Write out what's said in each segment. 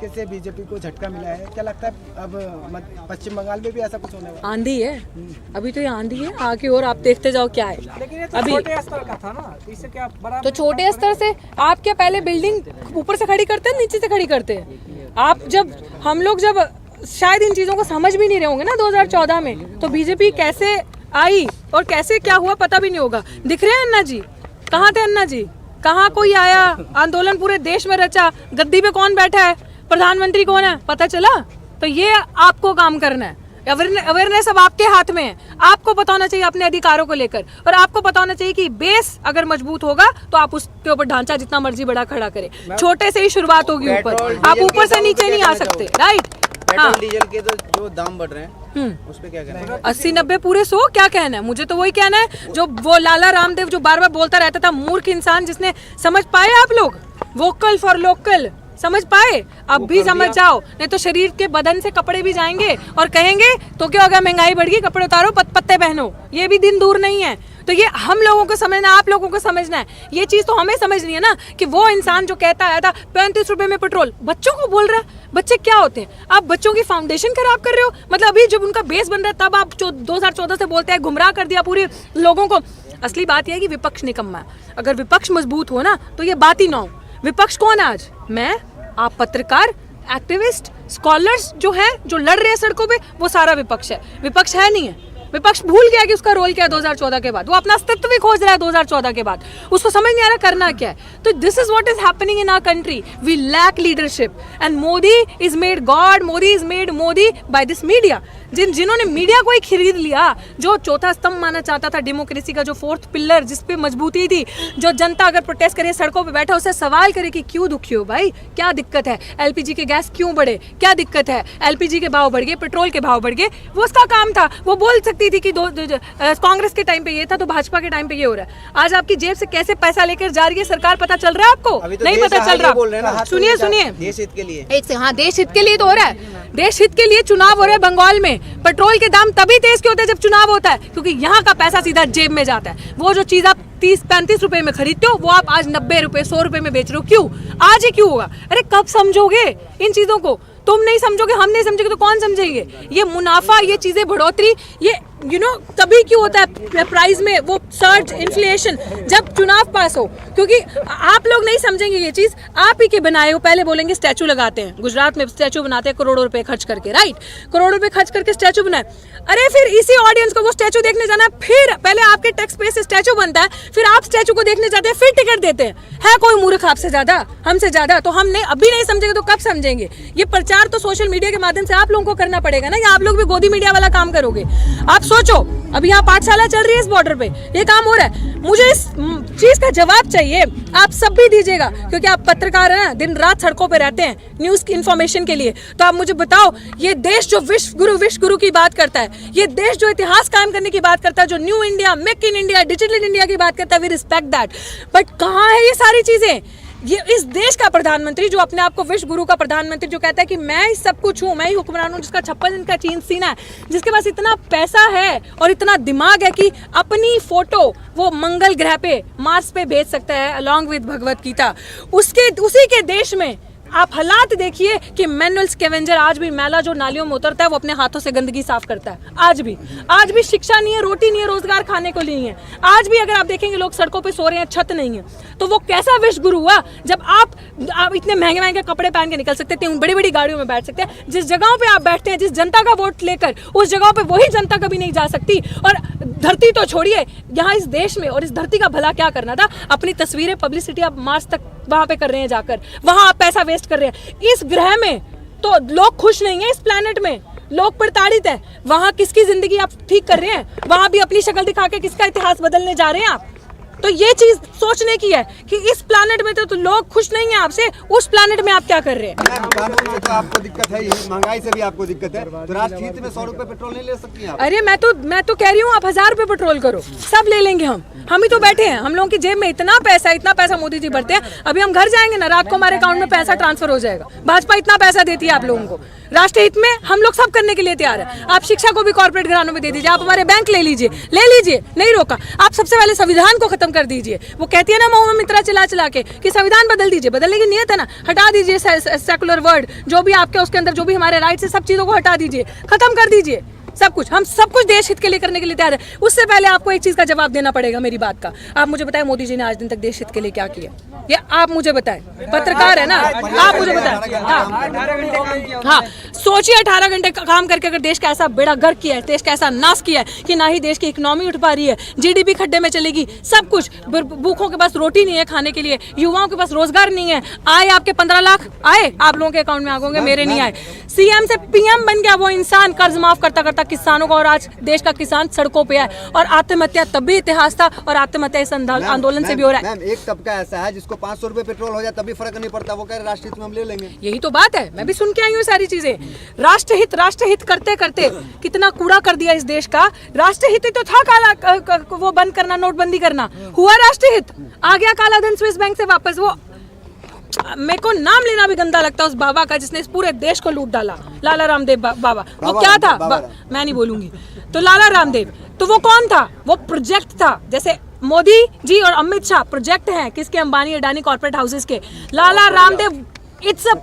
कैसे बीजेपी को झटका मिला है, क्या लगता है अब पश्चिम बंगाल में भी ऐसा कुछ होने वाला? आंधी है अभी तो, ये आंधी है आगे और आप देखते जाओ क्या है। लेकिन ये तो अभी छोटे स्तर का था ना, इससे क्या बड़ा? तो छोटे स्तर से आप क्या पहले बिल्डिंग ऊपर से खड़ी करते हैं नीचे से खड़ी करते हैं? आप जब हम लोग जब शायद इन चीजों को समझ भी नहीं रहे होंगे ना 2014 में, तो बीजेपी कैसे आई और कैसे क्या हुआ पता भी नहीं होगा। दिख रहे हैं अन्ना जी, कहाँ थे अन्ना जी? कहाँ कोई आया? आंदोलन पूरे देश में रचा, गद्दी पे कौन बैठा है, प्रधानमंत्री कौन है, पता चला? तो ये आपको काम करना है, अवेयरनेस अब आपके हाथ में है। आपको पता होना चाहिए अपने अधिकारों को लेकर, और आपको पता होना चाहिए कि बेस अगर मजबूत होगा तो आप उसके ऊपर ढांचा जितना मर्जी बड़ा खड़ा करें। छोटे से ही शुरुआत होगी, ऊपर आप ऊपर से नीचे नहीं आ सकते, राइट? पेट्रोल डीजल के तो जो दाम बढ़ रहे हैं उस पे क्या कहना है? 80-90 पूरे 100 क्या कहना है? मुझे तो वही कहना है जो वो लाला रामदेव जो बार बार बोलता रहता था, मूर्ख इंसान। जिसने समझ पाए आप लोग वोकल फॉर लोकल, समझ पाए? अब भी समझ जाओ, नहीं तो शरीर के बदन से कपड़े भी जाएंगे और कहेंगे तो क्या हो गया, महंगाई बढ़ गई, कपड़े उतारो पत्ते पहनो। ये भी दिन दूर नहीं है। तो ये हम लोगों को समझना, आप लोगों को समझना है। ये चीज तो हमें समझनी है ना कि वो इंसान जो कहता आया था 35 रुपए में पेट्रोल, बच्चों को बोल रहा है। बच्चे क्या होते हैं? आप बच्चों की फाउंडेशन खराब कर रहे हो। मतलब अभी जब उनका बेस बन रहा है तब आप 2014 से बोलते हैं, गुमराह कर दिया पूरे लोगों को। असली बात यह है कि विपक्ष निकम्मा है। अगर विपक्ष मजबूत हो ना तो ये बात ही ना हो। विपक्ष कौन है आज? मैं, आप पत्रकार, एक्टिविस्ट, स्कॉलर्स जो हैं, जो लड़ रहे हैं सड़कों पे, वो सारा विपक्ष है। विपक्ष है नहीं है। विपक्ष भूल गया कि उसका रोल क्या है 2014 के बाद। वो अपना अस्तित्व भी खोज रहा है 2014 के बाद। उसको समझ नहीं आ रहा करना क्या है। तो this is what is happening in our country. We lack leadership and Modi is made god, Modi is made Modi by this media. जिन्होंने मीडिया को ही खरीद लिया, जो चौथा स्तंभ माना चाहता था डेमोक्रेसी का, जो फोर्थ पिलर जिसपे मजबूती थी, जो जनता अगर प्रोटेस्ट करे सड़कों पे बैठा उससे सवाल करे कि क्यों दुखी हो भाई, क्या दिक्कत है, एलपीजी के गैस क्यों बढ़े, क्या दिक्कत है, एलपीजी के भाव बढ़ गए, पेट्रोल के भाव बढ़ गए, वो उसका काम था। वो बोल सकती थी कि कांग्रेस के टाइम पे ये था तो भाजपा के टाइम पे ये हो रहा है। आज आपकी जेब से कैसे पैसा लेकर जा रही है सरकार, पता चल रहा है आपको? तो नहीं पता चल रहा। सुनिए देश हित के लिए, एक से, हाँ, देश हित के लिए तो हो रहा है। देश हित के लिए चुनाव हो रहे हैं बंगाल में। पेट्रोल के दाम तभी तेज क्यों होते हैं जब चुनाव होता है, क्योंकि यहाँ का पैसा सीधा जेब में जाता है। वो जो चीज आप 30-35 रुपए में खरीदते हो वो आप आज 90 रुपए 100 रुपए में बेच रहे हो। क्यों? आज ही क्यों होगा? अरे कब समझोगे इन चीजों को? तुम नहीं समझोगे, हम नहीं समझेंगे तो कौन समझेंगे? ये मुनाफा, ये चीजें बढ़ोतरी, ये तभी क्यों होता है प्राइस में वो सर्ज, इन्फ्लेशन, जब चुनाव पास हो। क्योंकि आप लोग नहीं समझेंगे ये चीज, आप ही के बनाए हो। पहले बोलेंगे स्टैचू लगाते हैं, गुजरात में स्टैचू बनाते हैं करोड़ों रुपए खर्च करके, राइट? करोड़ों रुपए खर्च करके स्टैचू बनाए। अरे फिर इसी ऑडियंस को वो स्टैचू देखने जाना है, फिर पहले आपके टैक्स पे से स्टैचू बनता है, फिर आप स्टैचू को देखने जाते हैं, फिर टिकट देते हैं। है कोई मूर्ख आपसे ज्यादा, हमसे ज्यादा? तो हमने अभी नहीं समझेंगे तो कब समझेंगे? ये प्रचार तो सोशल मीडिया के माध्यम से आप लोगों को करना पड़ेगा ना, या आप लोग भी गोदी मीडिया वाला काम करोगे? आप सोचो, अभी यहाँ पाठशाला चल रही है इस बॉर्डर पे, ये काम हो रहा है। मुझे इस चीज का जवाब चाहिए, आप सब भी दीजिएगा, क्योंकि आप पत्रकार हैं, दिन रात सड़कों पे रहते हैं न्यूज की इन्फॉर्मेशन के लिए। तो आप मुझे बताओ, ये देश जो विश्व गुरु की बात करता है, ये देश जो इतिहास कायम करने की बात करता है, जो new India, make in India, digital India की बात करता है, वी रिस्पेक्ट दैट। बट कहाँ है ये सारी चीजें? ये इस देश का प्रधानमंत्री जो अपने आप को विश्व गुरु का प्रधानमंत्री जो कहता है कि मैं ही सब कुछ हूँ, मैं ही हुक्मरान हूँ, जिसका 56 दिन का चीन सीना है, जिसके पास इतना पैसा है और इतना दिमाग है कि अपनी फोटो वो मंगल ग्रह पे, मार्स पे भेज सकता है अलॉन्ग विद भगवत गीता। उसी के देश में आप हालात देखिए कि मैनुअल स्कैवेंजर आज भी मैला जो नालियों में उतरता है वो अपने हाथों से गंदगी साफ करता है। आज भी शिक्षा नहीं है, रोटी नहीं है, रोजगार खाने को नहीं है। आज भी अगर आप देखेंगे लोग सड़कों पे सो रहे हैं, छत नहीं है। तो वो कैसा विश्व गुरु हुआ जब आप इतने महंगे महंगे कपड़े पहन के निकल सकते थे, बड़ी बड़ी गाड़ियों में बैठ सकते हैं। जिस जगहों पे आप बैठते हैं, जिस जनता का वोट लेकर, उस जगहों पे वही जनता कभी नहीं जा सकती। और धरती तो छोड़िए, यहाँ इस देश में और इस धरती का भला क्या करना था? अपनी तस्वीरें, पब्लिसिटी आप मार्च तक वहां पे कर रहे हैं, जाकर वहां आप पैसा वेस्ट कर रहे हैं। इस ग्रह में तो लोग खुश नहीं है, इस प्लेनेट में लोग प्रताड़ित है। वहां किसकी जिंदगी आप ठीक कर रहे हैं? वहां भी अपनी शक्ल दिखा के किसका इतिहास बदलने जा रहे हैं आप? तो ये चीज सोचने की है कि इस प्लैनेट में तो लोग खुश नहीं है आपसे, उस प्लैनेट में आप क्या कर रहे हैं? कानून से तो आपको दिक्कत है, महंगाई से भी आपको दिक्कत है, तो राष्ट्रीय हित में 100 रुपए पेट्रोल नहीं ले सकती हैं आप? अरे मैं तो कह रही हूँ आप 1000 रुपए पेट्रोल करो, सब ले लेंगे हम ही तो बैठे हैं। हम लोगों की जेब में इतना पैसा मोदी जी भरते हैं। अभी हम घर जाएंगे ना, रात को हमारे अकाउंट में पैसा ट्रांसफर हो जाएगा। भाजपा इतना पैसा देती है आप लोगों को, राष्ट्रीय हित में हम लोग सब करने के लिए तैयार है। आप शिक्षा को भी कॉर्पोरेट घरानों में दे दीजिए, आप हमारे बैंक ले लीजिए, नहीं रोका। आप सबसे पहले संविधान को खत्म खत्म कर दीजिए। वो कहती है ना मऊ में मित्रा चिल्ला चिल्ला के कि संविधान बदल दीजिए, बदलने की नियत है ना, हटा दीजिए सेकुलर वर्ड, जो भी आपके उसके अंदर जो भी हमारे राइट्स है, सब चीज़ों को हटा दीजिए, खत्म कर दीजिए सब कुछ। हम सब कुछ देश हित के लिए करने के लिए तैयार है। उससे पहले आपको एक चीज़ का जवाब देना पड़ेगा मेरी बात का। आप मुझे बताएं मोदी जी ने आज दिन तक देश हित के लिए क्या किया, ये आप मुझे बताएं, पत्रकार है ना, आप मुझे बताएं। हाँ, सोचिए 18 घंटे काम करके अगर देश का ऐसा बेड़ा गर्क किया है, देश का ऐसा नाश किया है कि ना ही देश की इकोनॉमी उठ पा रही है, जीडीपी खड्डे में चलेगी, सब कुछ, भूखों के पास रोटी नहीं है खाने के लिए, युवाओं के पास रोजगार नहीं है। आए आपके 15 लाख आए, आप लोगों के अकाउंट में आ गए, मेरे नहीं आए। सीएम से पीएम बन गया वो इंसान, कर्ज माफ करता करता किसानों का, और आज देश का किसान सड़कों पे है। और आत्महत्या तब भी इतिहास था, और आत्महत्या इस आंदोलन से भी हो रहा है। मैम, एक तबका ऐसा है जिसको 500 रुपए पेट्रोल हो जाए तभी फर्क नहीं पड़ता, वो कह रहे राष्ट्रहित में हम ले लेंगे। यही तो बात है, मैं भी सुन के आई हूँ सारी चीजें। राष्ट्रहित करते करते कितना कूड़ा कर दिया इस देश का। राष्ट्रहित ही तो था काला वो बंद करना, नोटबंदी करना, हुआ राष्ट्रहित। आ गया काला धन स्विस बैंक से वापस। वो मेरे को नाम लेना भी गंदा लगता है उस बाबा का जिसने इस पूरे देश को लूट डाला, लाला रामदेव बाबा। वो क्या था, मैं नहीं बोलूंगी। तो लाला रामदेव, तो वो कौन था? वो प्रोजेक्ट था। जैसे मोदी जी और अमित शाह प्रोजेक्ट हैं किसके? अंबानी अडानी कॉर्पोरेट हाउसेस के। Lala Ramdev it's a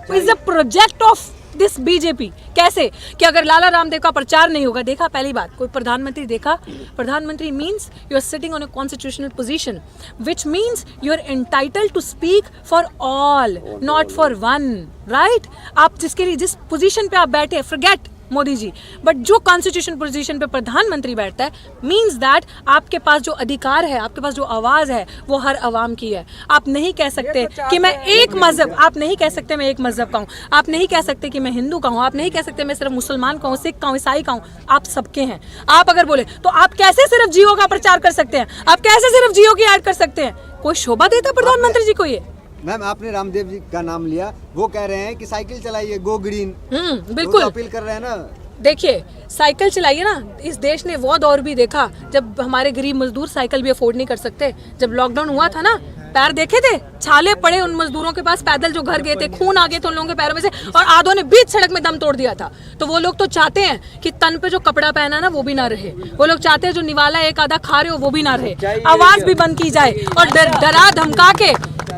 project of this BJP. कैसे कि अगर लाला रामदेव का प्रचार नहीं होगा, देखा पहली बात, कोई प्रधानमंत्री देखा? प्रधानमंत्री means you are sitting on a constitutional position, which means you are entitled to speak for all, not for one, right? आप जिसके लिए, जिस पोजीशन पे आप बैठे, फॉरगेट मोदी जी, बट जो कॉन्स्टिट्यूशन पोजीशन पे प्रधानमंत्री बैठता है, मीन्स दैट आपके पास जो अधिकार है, आपके पास जो आवाज है, वो हर अवाम की है। आप नहीं कह सकते कि मैं एक मजहब, आप नहीं कह सकते मैं एक मजहब का हूँ, आप नहीं कह सकते कि मैं हिंदू का हूँ, आप नहीं कह सकते मैं सिर्फ मुसलमान का हूँ, सिख का हूँ, ईसाई का हूँ। आप सबके हैं। आप अगर बोले तो आप कैसे सिर्फ जियो का प्रचार कर सकते हैं? आप कैसे सिर्फ जियो की ऐड कर सकते हैं? कोई शोभा देता प्रधानमंत्री जी को ये? मैम, आपने रामदेव जी का नाम लिया, वो कह रहे हैं कि साइकिल चलाइए, गो ग्रीन। बिल्कुल तो अपील कर रहे हैं ना। देखिए, साइकिल चलाइए ना। इस देश ने वो दौर भी देखा जब हमारे गरीब मजदूर साइकिल भी अफोर्ड नहीं कर सकते। जब लॉकडाउन हुआ था ना, पैर देखे थे, छाले पड़े उन मजदूरों के पास, पैदल जो घर गए थे, खून आ गए थे उन लोगों के पैरों में से, और आधों ने बीच सड़क में दम तोड़ दिया था। तो वो लोग तो चाहते हैं कि तन पे जो कपड़ा पहना ना वो भी ना रहे। वो लोग चाहते हैं जो निवाला एक आधा खा रहे हो वो भी ना रहे, आवाज भी बंद की जाए, और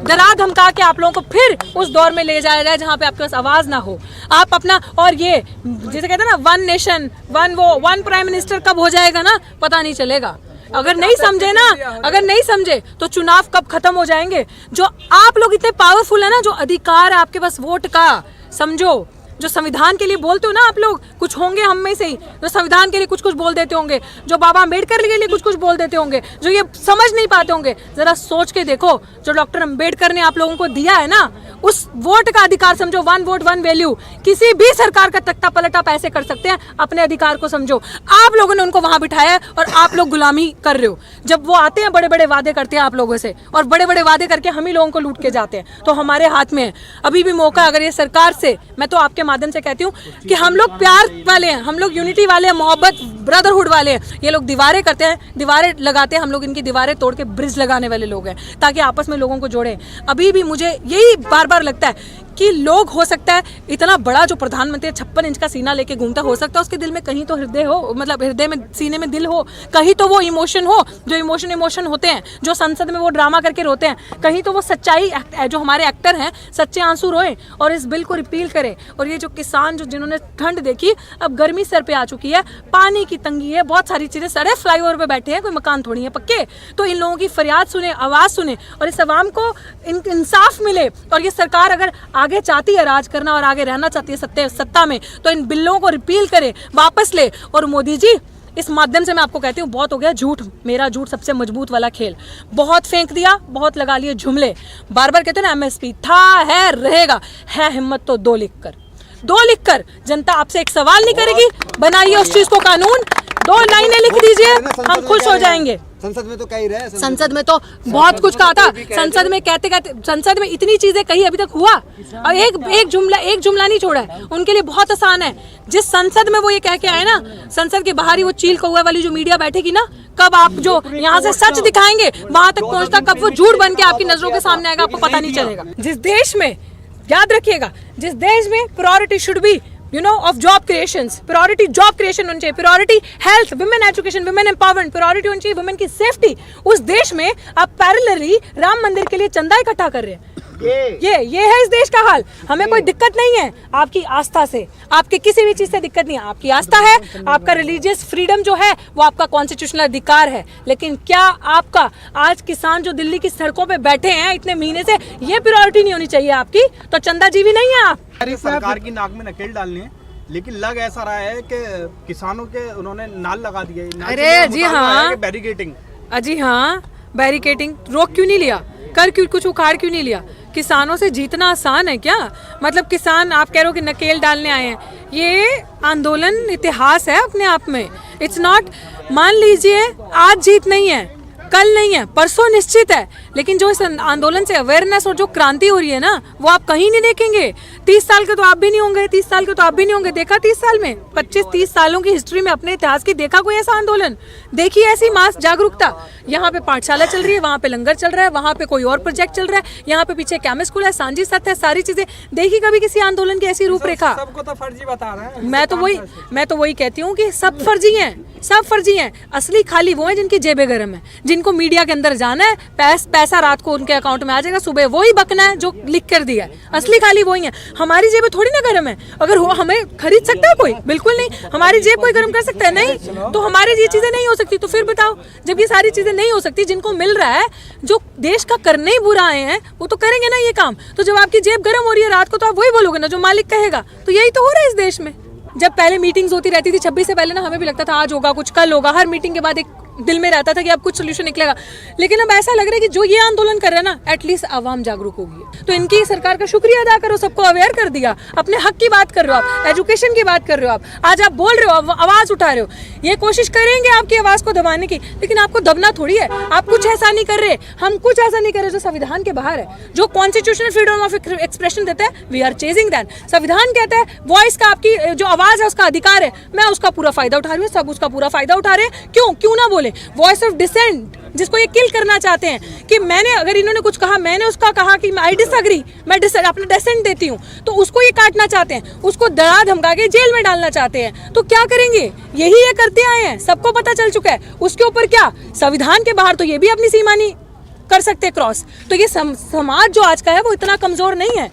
डरा धमका के आप लोगों को फिर उस दौर में ले जाया जाए जहाँ पे आपके पास आवाज ना हो। आप अपना, और ये जैसे कहते हैं ना, one nation one prime minister कब हो जाएगा ना, पता नहीं चलेगा। अगर नहीं समझे तो चुनाव कब खत्म हो जाएंगे। जो आप लोग इतने पावरफुल है ना, जो अधिकार है आपके पास वोट का, समझो, जो संविधान के लिए बोलते हो ना आप लोग, कुछ होंगे हम में से ही जो संविधान के लिए कुछ कुछ बोल देते होंगे, जो बाबा अम्बेडकर के लिए कुछ कुछ बोल देते होंगे, जो ये समझ नहीं पाते होंगे। जरा सोच के देखो, जो डॉक्टर अम्बेडकर ने आप लोगों को दिया है ना, उस वोट का अधिकार समझो, वन वोट वन वैल्यू। किसी भी सरकार का तख्ता पलट आप ऐसे कर सकते हैं, अपने अधिकार को समझो। आप लोगों ने उनको वहां बिठाया है और आप लोग गुलामी कर रहे हो। जब वो आते हैं, बड़े बड़े वादे करते हैं आप लोगों से, और बड़े बड़े वादे करके हम ही लोगों को लूट के जाते हैं। तो हमारे हाथ में है अभी भी मौका। अगर ये सरकार से, मैं तो आपके माध्यम से कहती हूँ कि हम लोग प्यार वाले हैं, हम लोग यूनिटी वाले हैं, मोहब्बत ब्रदरहुड वाले हैं। ये लोग दीवारें करते हैं, दीवारें लगाते हैं, हम लोग इनकी दीवारें तोड़ के ब्रिज लगाने वाले लोग हैं, ताकि आपस में लोगों को जोड़ें। अभी भी मुझे यही बार बार लगता है कि लोग, हो सकता है इतना बड़ा जो प्रधानमंत्री 56 इंच का सीना लेके घूमता, हो सकता है उसके दिल में कहीं तो हृदय हो, मतलब हृदय में, सीने में दिल हो, कहीं तो वो इमोशन हो, जो इमोशन होते हैं, जो संसद में वो ड्रामा करके रोते हैं, कहीं तो वो सच्चाई, जो हमारे एक्टर हैं, सच्चे आंसू रोए और इस बिल को रिपील करें। और ये जो किसान, जो जिन्होंने ठंड देखी, अब गर्मी सर पे आ चुकी है, पानी की तंगी है, बहुत सारी चीजें, सारे फ्लाईओवर पे बैठे हैं, कोई मकान थोड़ी है पक्के। तो इन लोगों की फरियाद सुने, आवाज सुने, और इस आवाम को इंसाफ मिले। और ये सरकार अगर आगे चाहती है राज करना और आगे रहना चाहती है सत्ता में, तो इन बिलों को रिपील करे, वापस ले। और मोदी जी, इस माध्यम से मैं आपको कहती हूँ, बहुत हो गया झूठ, मेरा झूठ सबसे मजबूत वाला खेल, बहुत फेंक दिया, बहुत लगा लिए जुमले। बार बार कहते हैं ना, एमएसपी था, है, रहेगा, है हिम्मत तो दो लिखकर जनता आपसे एक सवाल नहीं करेगी, बनाइए उस चीज को कानून, 2 लाइनें लिख दीजिए, हम खुश हो जाएंगे। संसद में तो कही रहे, संसद में तो बहुत कुछ कहा था। संसद में कहते संसद में इतनी चीजें कही, अभी तक हुआ और एक जुमला नहीं छोड़ा है। उनके लिए बहुत आसान है। जिस संसद में वो ये कह के आए ना, संसद के बाहर ही वो चील कौवा वाली जो मीडिया बैठेगी ना, कब आप जो यहाँ से सच दिखाएंगे वहां तक पहुंचता, कब वो झूठ बन के आपकी नजरों के सामने आएगा, आपको पता नहीं चलेगा। जिस देश में, याद रखिएगा, जिस देश में priority should be you know of job creations, priority job creation होनी चाहिए, priority health, women education, women empowerment, priority होनी चाहिए वुमेन की सेफ्टी। उस देश में आप पैरेलली राम मंदिर के लिए चंदा इकट्ठा कर रहे हैं। ये है इस देश का हाल। हमें कोई दिक्कत नहीं है आपकी आस्था से, आपके किसी भी चीज से दिक्कत नहीं है। आपकी आस्था है, आपका रिलीजियस फ्रीडम जो है वो आपका कॉन्स्टिट्यूशनल अधिकार है, लेकिन क्या आपका आज किसान जो दिल्ली की सड़कों पे बैठे हैं इतने महीने से, ये प्रायोरिटी नहीं होनी चाहिए आपकी? तो चंदा जीवी नहीं है आप। सरकार की नाक में नकेल डालनी है, लेकिन लग ऐसा रहा है कि किसानों के उन्होंने नाल लगा दिया है। अरे जी हाँ, बैरिकेटिंग, अजी हाँ, बैरिकेटिंग रोक क्यों नहीं लिया, कर क्यों, कुछ उखाड़ क्यों नहीं लिया? किसानों से जीतना आसान है क्या? मतलब किसान, आप कह रहे हो कि नकेल डालने आए हैं, ये आंदोलन इतिहास है अपने आप में। इट्स नॉट, मान लीजिए आज जीत नहीं है, कल नहीं है, परसों निश्चित है, लेकिन जो इस आंदोलन से अवेयरनेस और जो क्रांति हो रही है ना, वो आप कहीं नहीं देखेंगे। 30 साल के तो आप भी नहीं होंगे, 30 साल के तो आप भी नहीं होंगे। देखा 30 साल में, 25-30 सालों की हिस्ट्री में अपने इतिहास की देखा कोई ऐसा आंदोलन? देखिए ऐसी मास जागरूकता। यहाँ पे पाठशाला चल रही है, वहाँ पे लंगर चल रहा है, वहाँ पे कोई और प्रोजेक्ट चल रहा है, यहाँ पे पीछे केमिस्ट स्कूल है, सांझी सत्य है, सारी चीजें देखी कभी किसी आंदोलन की ऐसी रूपरेखा? सबको तो फर्जी बता रहे हैं। मैं तो वही कहती हूँ कि सब फर्जी हैं, सब फर्जी हैं। असली खाली वो हैं जिनकी जेबें गर्म है, जिनको मीडिया के अंदर जाना है, पैसा रात को उनके अकाउंट में आ जाएगा, सुबह वही बकना है जो लिख कर दिया है। असली खाली वही है। हमारी जेबें थोड़ी ना गर्म है। अगर वो हमें खरीद सकता है कोई? बिल्कुल नहीं। हमारी जेब कोई गर्म कर सकता है? नहीं। तो हमारी ये चीजें नहीं हो सकती, तो फिर बताओ, जब ये सारी चीजें नहीं हो सकती, जिनको मिल रहा है, जो देश का करने ही बुरा आए हैं, वो तो करेंगे ना ये काम। तो जब आपकी जेब गर्म हो रही है रात को, तो आप वही बोलोगे ना जो मालिक कहेगा। तो यही तो हो रहा है इस देश में। जब पहले मीटिंग्स होती रहती थी 26 से पहले ना, हमें भी लगता था आज होगा कुछ, कल होगा। हर मीटिंग के बाद एक दिल में रहता था कि अब कुछ सोल्यूशन निकलेगा, लेकिन अब ऐसा लग रहा है कि जो ये आंदोलन कर रहे हैं ना, एटलीस्ट आवाम जागरूक होगी। तो इनकी सरकार का शुक्रिया अदा करो, सबको अवेयर कर दिया, अपने हक की बात कर रहे हो आप, एजुकेशन की बात कर रहे हो आप, आज आप बोल रहे हो, आवाज उठा रहे हो। ये कोशिश करेंगे आपकी आवाज को दबाने की, लेकिन आपको दबना थोड़ी है। आप कुछ ऐसा नहीं कर रहे, हम कुछ ऐसा नहीं कर रहे जो संविधान के बाहर है, जो कॉन्स्टिट्यूशनल फ्रीडम ऑफ एक्सप्रेशन देता है। We are chasing that. संविधान कहता है वॉइस का, आपकी जो आवाज है उसका अधिकार है, मैं उसका पूरा फायदा उठा रही हूँ, सब उसका पूरा फायदा उठा रहे हैं। क्यों ना बोले? वॉइस ऑफ डिसेंट, जिसको ये किल करना चाहते हैं कि मैंने, अगर इन्होंने कुछ कहा, मैंने उसका कहा कि आई डिसएग्री, मैं अपना डिसेंट देती हूँ, तो उसको ये काटना चाहते हैं, उसको डरा धमका के जेल में डालना चाहते हैं। तो क्या करेंगे? यही ये करते आए हैं, सबको पता चल चुका है। उसके ऊपर क्या, संविधान के बाहर तो ये भी अपनी सीमा नहीं कर सकते क्रॉस। तो ये समाज जो आज का है वो इतना कमजोर नहीं है।